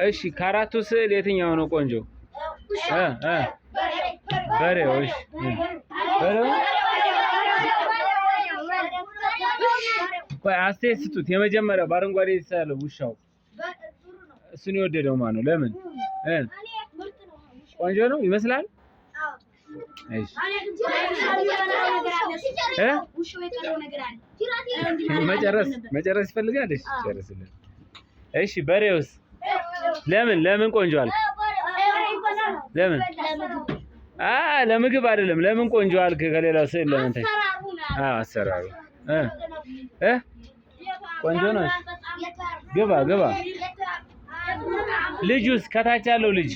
እሺ ከአራቱ ስዕል የትኛው ነው ቆንጆ? በሬው። እሺ በሬው። ቆይ አስተያየት ስጡት። የመጀመሪያው በአረንጓዴ የተሳለው ውሻው እሱን የወደደው ማን ነው? ለምን? ቆንጆ ነው ይመስላል? እሺ መጨረስ ይፈልጋል? እሺ ጨርስልን። እሺ በሬውስ ለምን ቆንጆ አልክ? ለምን? ለምግብ አይደለም። ለምን ቆንጆ አልክ? ከሌላው ስዕል ለምን ታሽ? አሰራሩ ቆንጆ ነው። ግባ። ልጁስ ከታች ያለው ልጅ